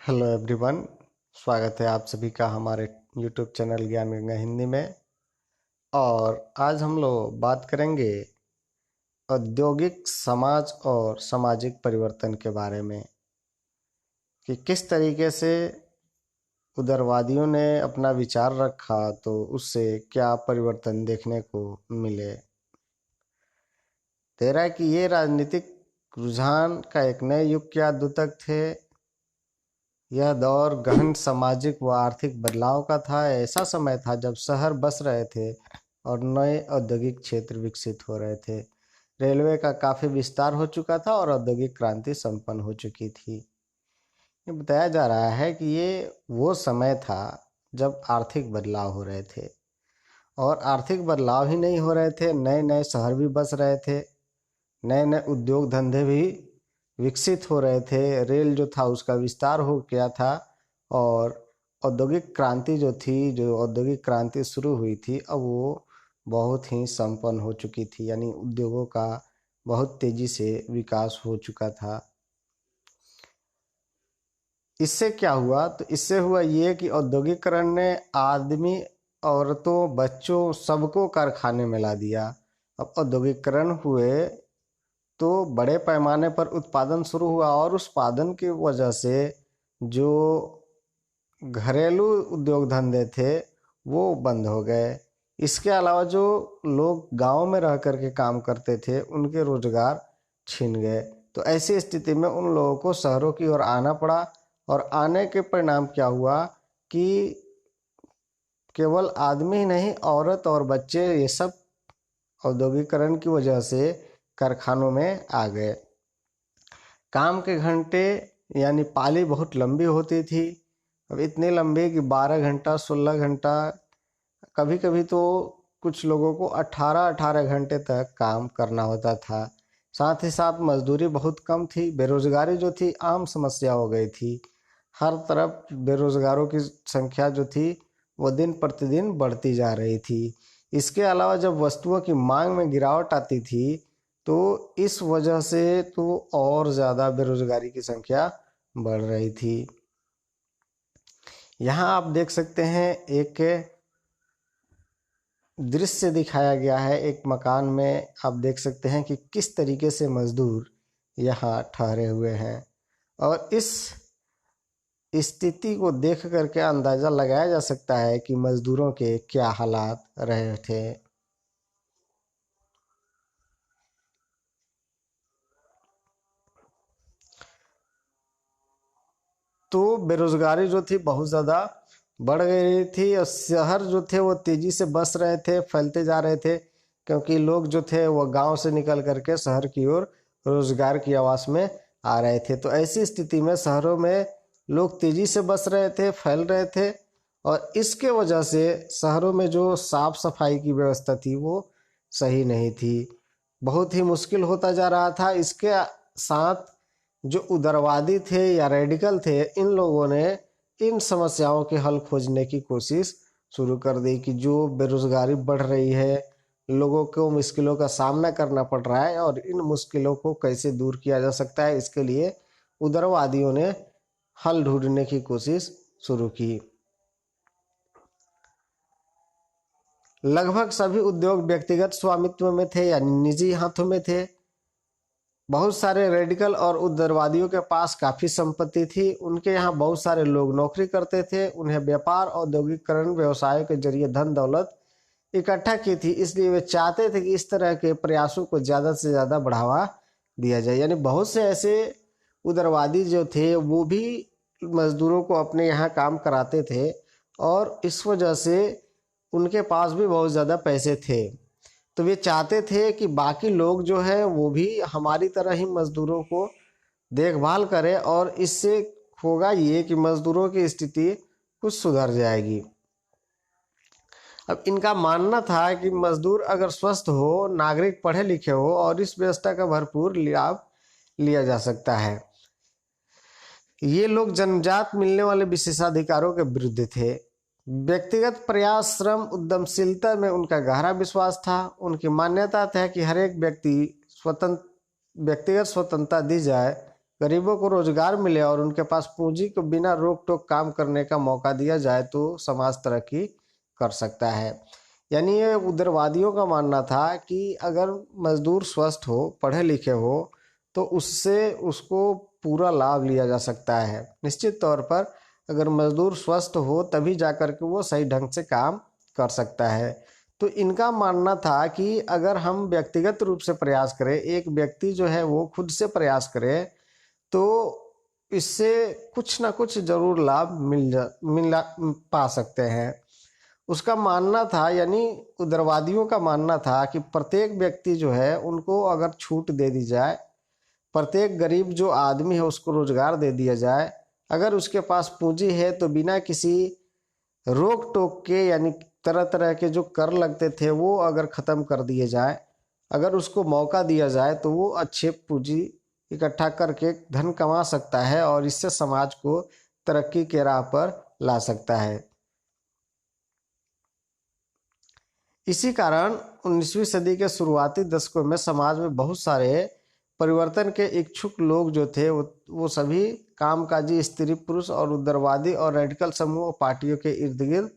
Hello everyone, स्वागत है आप सभी का हमारे यूट्यूब चैनल ज्ञान गंगा हिंदी में। और आज हम लोग बात करेंगे औद्योगिक समाज और सामाजिक परिवर्तन के बारे में कि किस तरीके से उदारवादियों ने अपना विचार रखा तो उससे क्या परिवर्तन देखने को मिले। तेरह कि ये राजनीतिक रुझान का एक नए युग के द्योतक थे। यह दौर गहन सामाजिक व आर्थिक बदलाव का था। ऐसा समय था जब शहर बस रहे थे और नए औद्योगिक क्षेत्र विकसित हो रहे थे। रेलवे का काफ़ी विस्तार हो चुका था और औद्योगिक क्रांति संपन्न हो चुकी थी। ये बताया जा रहा है कि ये वो समय था जब आर्थिक बदलाव हो रहे थे, और आर्थिक बदलाव ही नहीं हो रहे थे, नए नए शहर भी बस रहे थे, नए नए उद्योग धंधे भी विकसित हो रहे थे। रेल जो था उसका विस्तार हो गया था और औद्योगिक क्रांति जो औद्योगिक क्रांति शुरू हुई थी, अब वो बहुत ही संपन्न हो चुकी थी। यानी उद्योगों का बहुत तेजी से विकास हो चुका था। इससे क्या हुआ? तो इससे हुआ ये कि औद्योगिकरण ने आदमी, औरतों, बच्चों सबको कारखाने में ला दिया। अब औद्योगिकरण हुए तो बड़े पैमाने पर उत्पादन शुरू हुआ और उस उत्पादन की वजह से जो घरेलू उद्योग धंधे थे वो बंद हो गए। इसके अलावा जो लोग गांव में रह कर के काम करते थे उनके रोजगार छिन गए। तो ऐसी स्थिति में उन लोगों को शहरों की ओर आना पड़ा, और आने के परिणाम क्या हुआ कि केवल आदमी ही नहीं, औरत और बच्चे ये सब औद्योगिकरण की वजह से कारखानों में आ गए। काम के घंटे यानी पाली बहुत लंबी होती थी। अब इतनी लंबी कि 12 घंटा, 16 घंटा, कभी कभी तो कुछ लोगों को 18-18 घंटे तक काम करना होता था। साथ ही साथ मजदूरी बहुत कम थी। बेरोजगारी जो थी आम समस्या हो गई थी। हर तरफ बेरोजगारों की संख्या जो थी वो दिन प्रतिदिन बढ़ती जा रही थी। इसके अलावा जब वस्तुओं की मांग में गिरावट आती थी तो इस वजह से तो और ज़्यादा बेरोजगारी की संख्या बढ़ रही थी। यहाँ आप देख सकते हैं एक दृश्य दिखाया गया है। एक मकान में आप देख सकते हैं कि किस तरीके से मजदूर यहाँ ठहरे हुए हैं, और इस स्थिति को देख करके अंदाजा लगाया जा सकता है कि मजदूरों के क्या हालात रहे थे। तो बेरोजगारी जो थी बहुत ज़्यादा बढ़ गई थी, और शहर जो थे वो तेज़ी से बस रहे थे, फैलते जा रहे थे, क्योंकि लोग जो थे वो गांव से निकल करके शहर की ओर रोजगार की आवाज़ में आ रहे थे। तो ऐसी स्थिति में शहरों में लोग तेज़ी से बस रहे थे, फैल रहे थे, और इसके वजह से शहरों में जो साफ सफाई की व्यवस्था थी वो सही नहीं थी। बहुत ही मुश्किल होता जा रहा था। इसके साथ जो उदारवादी थे या रेडिकल थे, इन लोगों ने इन समस्याओं के हल खोजने की कोशिश शुरू कर दी कि जो बेरोजगारी बढ़ रही है, लोगों को मुश्किलों का सामना करना पड़ रहा है, और इन मुश्किलों को कैसे दूर किया जा सकता है, इसके लिए उदारवादियों ने हल ढूंढने की कोशिश शुरू की। लगभग सभी उद्योग व्यक्तिगत स्वामित्व में थे या निजी हाथों में थे। बहुत सारे रेडिकल और उदारवादियों के पास काफ़ी संपत्ति थी। उनके यहाँ बहुत सारे लोग नौकरी करते थे। उन्हें व्यापार, औद्योगिकरण, व्यवसाय के जरिए धन दौलत इकट्ठा की थी। इसलिए वे चाहते थे कि इस तरह के प्रयासों को ज़्यादा से ज़्यादा बढ़ावा दिया जाए। यानी बहुत से ऐसे उदारवादी जो थे वो भी मजदूरों को अपने यहाँ काम कराते थे, और इस वजह से उनके पास भी बहुत ज़्यादा पैसे थे। तो वे चाहते थे कि बाकी लोग जो है वो भी हमारी तरह ही मजदूरों को देखभाल करें, और इससे होगा ये कि मजदूरों की स्थिति कुछ सुधर जाएगी। अब इनका मानना था कि मजदूर अगर स्वस्थ हो, नागरिक पढ़े लिखे हो, और इस व्यवस्था का भरपूर लाभ लिया जा सकता है। ये लोग जन्मजात मिलने वाले विशेषाधिकारों के विरुद्ध थे। व्यक्तिगत प्रयास, श्रम, उद्यमशीलता में उनका गहरा विश्वास था। उनकी मान्यता था कि हर एक व्यक्तिगत स्वतंत्रता दी जाए गरीबों को रोजगार मिले और उनके पास पूंजी को बिना रोक टोक काम करने का मौका दिया जाए तो समाज तरक्की कर सकता है। यानी ये उदारवादियों का मानना था कि अगर मजदूर स्वस्थ हो, पढ़े लिखे हो, तो उससे उसको पूरा लाभ लिया जा सकता है। निश्चित तौर पर अगर मजदूर स्वस्थ हो तभी जाकर के वो सही ढंग से काम कर सकता है। तो इनका मानना था कि अगर हम व्यक्तिगत रूप से प्रयास करें, एक व्यक्ति जो है वो खुद से प्रयास करे, तो इससे कुछ ना कुछ जरूर लाभ मिल पा सकते हैं। उसका मानना था, यानी उदारवादियों का मानना था कि प्रत्येक व्यक्ति जो है उनको अगर छूट दे दी जाए, प्रत्येक गरीब जो आदमी है उसको रोजगार दे दिया जाए, अगर उसके पास पूंजी है तो बिना किसी रोक टोक के, यानी तरह तरह के जो कर लगते थे वो अगर ख़त्म कर दिए जाए, अगर उसको मौका दिया जाए तो वो अच्छे पूंजी इकट्ठा करके धन कमा सकता है और इससे समाज को तरक्की के राह पर ला सकता है। इसी कारण 19वीं सदी के शुरुआती दशकों में समाज में बहुत सारे परिवर्तन के इच्छुक लोग जो थे वो सभी कामकाजी स्त्री पुरुष और उदारवादी और रेडिकल समूह और पार्टियों के इर्द गिर्द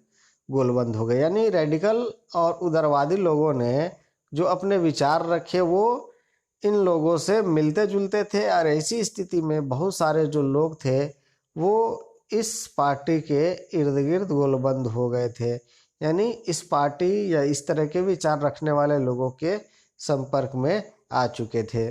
गोलबंद हो गए। यानी रेडिकल और उदारवादी लोगों ने जो अपने विचार रखे वो इन लोगों से मिलते जुलते थे और ऐसी स्थिति में बहुत सारे जो लोग थे वो इस पार्टी के इर्द गिर्द गोलबंद हो गए थे। यानी इस पार्टी या इस तरह के विचार रखने वाले लोगों के संपर्क में आ चुके थे।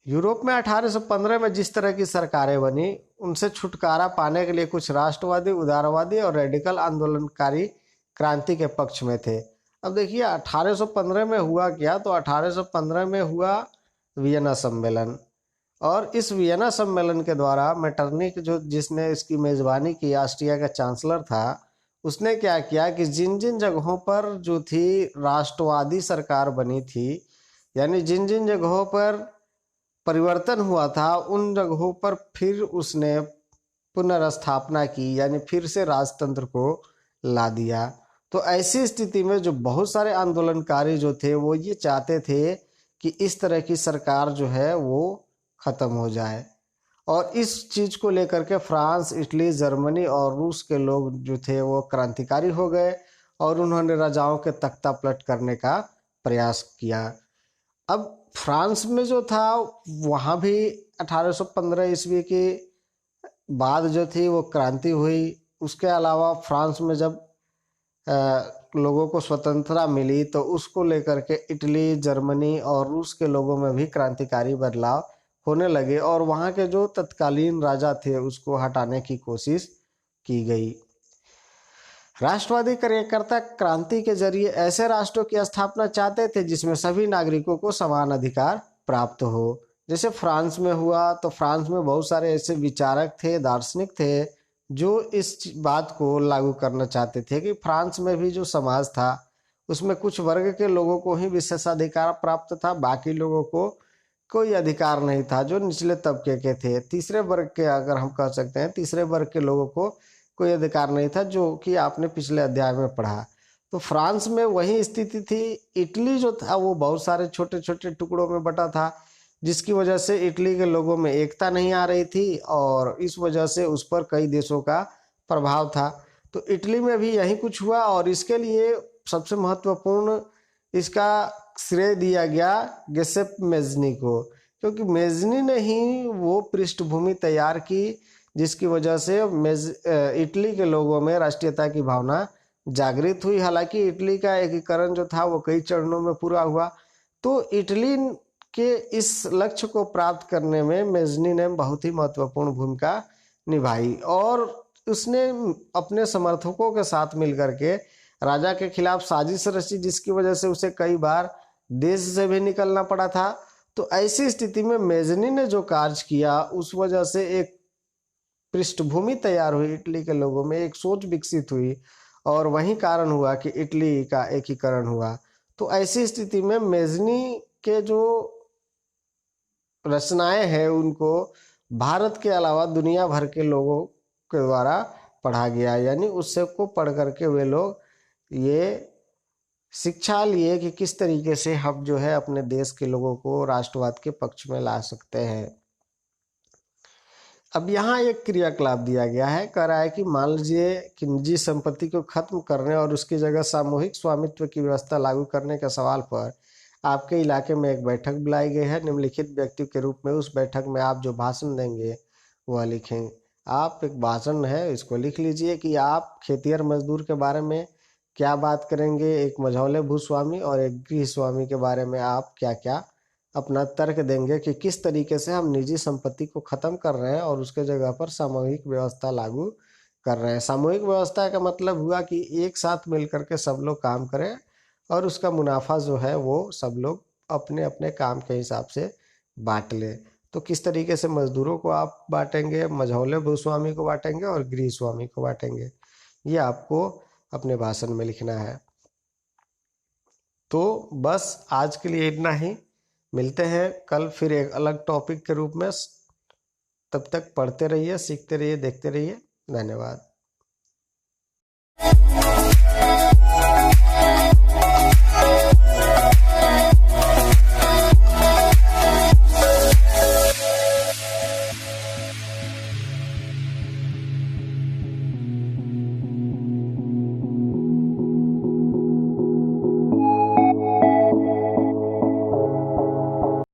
यूरोप में 1815 में जिस तरह की सरकारें बनी उनसे छुटकारा पाने के लिए कुछ राष्ट्रवादी, उदारवादी और रेडिकल आंदोलनकारी क्रांति के पक्ष में थे। अब देखिए 1815 में हुआ क्या, तो 1815 में हुआ वियना सम्मेलन, और इस वियना सम्मेलन के द्वारा मेटरनिक जो जिसने इसकी मेजबानी की, ऑस्ट्रिया का चांसलर था, उसने क्या किया कि जिन जिन जगहों पर जो थी राष्ट्रवादी सरकार बनी थी, यानी जिन जिन जगहों पर परिवर्तन हुआ था उन जगहों पर फिर उसने पुनर्स्थापना की, यानी फिर से राजतंत्र को ला दिया। तो ऐसी स्थिति में जो बहुत सारे आंदोलनकारी जो थे वो ये चाहते थे कि इस तरह की सरकार जो है वो खत्म हो जाए, और इस चीज को लेकर के फ्रांस, इटली, जर्मनी और रूस के लोग जो थे वो क्रांतिकारी हो गए और उन्होंने राजाओं के तख्ता पलट करने का प्रयास किया। अब फ्रांस में जो था वहाँ भी 1815 ईस्वी के बाद जो थी वो क्रांति हुई। उसके अलावा फ्रांस में जब लोगों को स्वतंत्रता मिली तो उसको लेकर के इटली, जर्मनी और रूस के लोगों में भी क्रांतिकारी बदलाव होने लगे और वहाँ के जो तत्कालीन राजा थे उसको हटाने की कोशिश की गई। राष्ट्रवादी कार्यकर्ता क्रांति के जरिए ऐसे राष्ट्रों की स्थापना चाहते थे जिसमें सभी नागरिकों को समान अधिकार प्राप्त हो। जैसे फ्रांस में हुआ, तो फ्रांस में बहुत सारे ऐसे विचारक थे, दार्शनिक थे जो इस बात को लागू करना चाहते थे कि फ्रांस में भी जो समाज था उसमें कुछ वर्ग के लोगों को ही विशेषाधिकार प्राप्त था, बाकी लोगों को कोई अधिकार नहीं था जो निचले तबके के थे। तीसरे वर्ग के, अगर हम कह सकते हैं, तीसरे वर्ग के लोगों को कोई अधिकार नहीं था, जो कि आपने पिछले अध्याय में पढ़ा। तो फ्रांस में वही स्थिति थी। इटली जो था वो बहुत सारे छोटे छोटे टुकड़ों में बटा था, जिसकी वजह से इटली के लोगों में एकता नहीं आ रही थी और इस वजह से उस पर कई देशों का प्रभाव था। तो इटली में भी यही कुछ हुआ और इसके लिए सबसे महत्वपूर्ण इसका श्रेय दिया गया गिसेप मेज़नी को, क्योंकि मेज़नी ने ही वो पृष्ठभूमि तैयार की जिसकी वजह से इटली के लोगों में राष्ट्रीयता की भावना जागृत हुई। हालांकि इटली का एकीकरण जो था वो कई चरणों में पूरा हुआ। तो इटली के इस लक्ष्य को प्राप्त करने में मेज़नी ने बहुत ही महत्वपूर्ण भूमिका निभाई और उसने अपने समर्थकों के साथ मिलकर के राजा के खिलाफ साजिश रची, जिसकी वजह से उसे कई बार देश से भी निकलना पड़ा था। तो ऐसी स्थिति में मेज़नी ने जो कार्य किया उस वजह से एक पृष्ठभूमि तैयार हुई, इटली के लोगों में एक सोच विकसित हुई और वही कारण हुआ कि इटली का एकीकरण हुआ। तो ऐसी स्थिति में मेज़नी के जो रचनाएं हैं उनको भारत के अलावा दुनिया भर के लोगों के द्वारा पढ़ा गया, यानी उससे को पढ़ करके वे लोग ये शिक्षा लिए कि किस तरीके से हम जो है अपने देश के लोगों को राष्ट्रवाद के पक्ष में ला सकते हैं। अब यहाँ एक क्रियाकलाप दिया गया है, कह रहा है कि मान लीजिए कि निजी संपत्ति को खत्म करने और उसकी जगह सामूहिक स्वामित्व की व्यवस्था लागू करने के सवाल पर आपके इलाके में एक बैठक बुलाई गई है। निम्नलिखित व्यक्ति के रूप में उस बैठक में आप जो भाषण देंगे वह लिखें। आप एक भाषण है, इसको लिख लीजिए कि आप खेतिहर मजदूर के बारे में क्या बात करेंगे, एक मझौले भूस्वामी और एक गृह स्वामी के बारे में आप क्या क्या अपना तर्क देंगे कि किस तरीके से हम निजी संपत्ति को खत्म कर रहे हैं और उसके जगह पर सामूहिक व्यवस्था लागू कर रहे हैं। सामूहिक व्यवस्था का मतलब हुआ कि एक साथ मिलकर के सब लोग काम करें और उसका मुनाफा जो है वो सब लोग अपने अपने काम के हिसाब से बांट ले। तो किस तरीके से मजदूरों को आप बांटेंगे, मझौले भूस्वामी को बांटेंगे और गृह स्वामी को बांटेंगे, ये आपको अपने भाषण में लिखना है। तो बस आज के लिए इतना ही। मिलते हैं कल फिर एक अलग टॉपिक के रूप में। तब तक पढ़ते रहिए, सीखते रहिए, देखते रहिए। धन्यवाद।